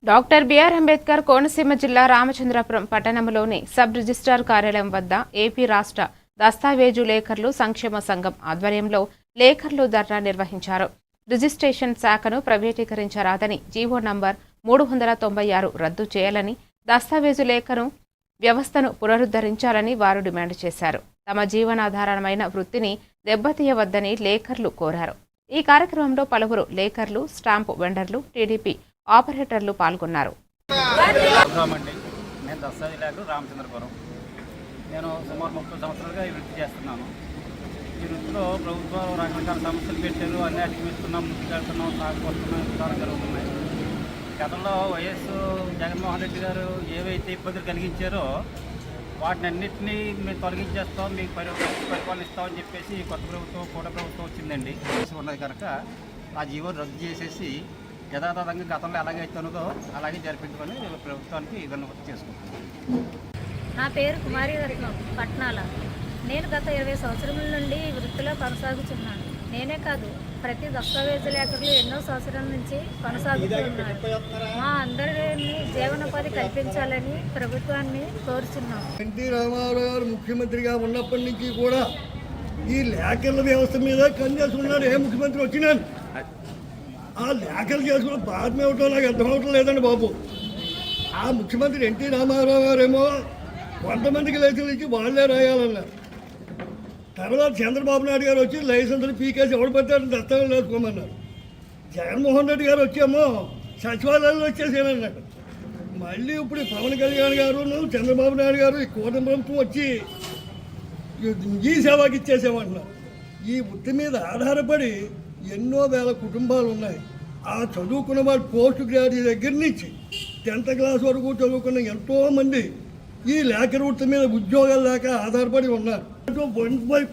Doctor BR Ambedkar Konaseema జిల్లా రామచంద్రపురం పట్టణంలోని sub registrar కార్యాలయం వద్ద ఏపీ రాష్ట్ర దస్తావేజు లేఖర్లు సంక్షేమ సంఘం ఆధ్వర్యంలో లేఖర్లు ధర్నా నిర్వహించారు. రిజిస్ట్రేషన్ శాఖను ప్రైవేటీకరించరాదని జీవో నంబర్ 396 రద్దు చేయాలని, దస్తావేజు లేఖను వ్యవస్థను పునరుద్ధరించాలని వారు డిమాండ్ చేశారు. తమ జీవనాధారమైన వృత్తిని దెబ్బతీయవద్దని లేఖర్లు కోరారు. ఈ కార్యక్రమంలో పలువురు లేఖర్లు, స్టాంపు వెండర్లు, టీడీపీ ఆపరేటర్లు పాల్గొన్నారు. నేను దస్తావేజు రామచంద్రపురం. నేను సుమారు 30 సంవత్సరాలుగా ఈ వృత్తి చేస్తున్నాను. ఈ వృత్తిలో ప్రభుత్వం రకరకాల సమస్యలు పెట్టారు, అన్ని అధిగమిస్తున్నాం, ముందుకు వెళ్తున్నాం, సాగుపడుతున్నాం, విధానం జరుగుతున్నాయి. గతంలో వైఎస్ జగన్మోహన్ రెడ్డి గారు ఏవైతే ఇబ్బందులు కలిగించారో వాటిని అన్నింటినీ మేము తొలగించేస్తాం, మీకు పరిపాలన ఇస్తామని చెప్పేసి కొత్త ప్రభుత్వం, కూడా ప్రభుత్వం వచ్చిందండి. ఉన్నది కనుక ఆ జీవోని రద్దు చేసేసి యథాతథంగా గతంలో ఎలాగైతే ఉన్నదో అలాగే జరిపించుకొని ప్రభుత్వానికి విన్నపం చేసుకుంటున్నాం. నా పేరు కుమారి రత్నం పట్నాల. నేను గత 20 సంవత్సరముల నుండి ఈ వృత్తిలో కొనసాగుతున్నాను. నేనే కాదు, ప్రతి దస్తావేజు లేఖకులు ఎన్నో సంవత్సరాల నుంచి కొనసాగుతున్నారు. మా అందరినీ జీవనోపాధి కల్పించాలని ప్రభుత్వాన్ని కోరుచున్నాం. ఎన్టీ రామారావు గారు ముఖ్యమంత్రిగా ఉన్నప్పటి నుంచి కూడా ఈ లేఖల వ్యవస్థ మీద కన్నేసుకున్నారు. ఏ ముఖ్యమంత్రి వచ్చినాను ఆ లేఖలు చేసుకున్న బాధ ఇవ్వటం నాకు అర్థమవటం లేదండి బాబు. ఆ ముఖ్యమంత్రి ఎన్టీ రామారావు గారేమో కొంతమందికి లైసెన్స్ ఇచ్చి వాళ్ళే రాయాలన్నారు. తర్వాత చంద్రబాబు నాయుడు గారు వచ్చి లైసెన్సులు పీకేసి ఎవడు పట్టారు దస్తావేజులు వేసుకోమన్నారు. జగన్మోహన్ రెడ్డి గారు వచ్చేమో సచివాలయాల్లో వచ్చేసానన్నాడు. మళ్ళీ ఇప్పుడు పవన్ కళ్యాణ్ గారు, చంద్రబాబు నాయుడు గారు ఈ కూటమి ప్రభుత్వం వచ్చి ఈ సేవకి ఇచ్చేసామంటున్నారు. ఈ వృత్తి మీద ఆధారపడి ఎన్నో వేల కుటుంబాలు ఉన్నాయి. ఆ చదువుకున్న వాళ్ళు పోస్ట్ గ్రాడ్యుయేట్ దగ్గర నుంచి 10th క్లాస్ వరకు చదువుకున్న ఎంతోమంది ఈ లేఖ వృత్తి మీద ఉద్యోగాలు లేక ఆధారపడి ఉన్నారు. 1/4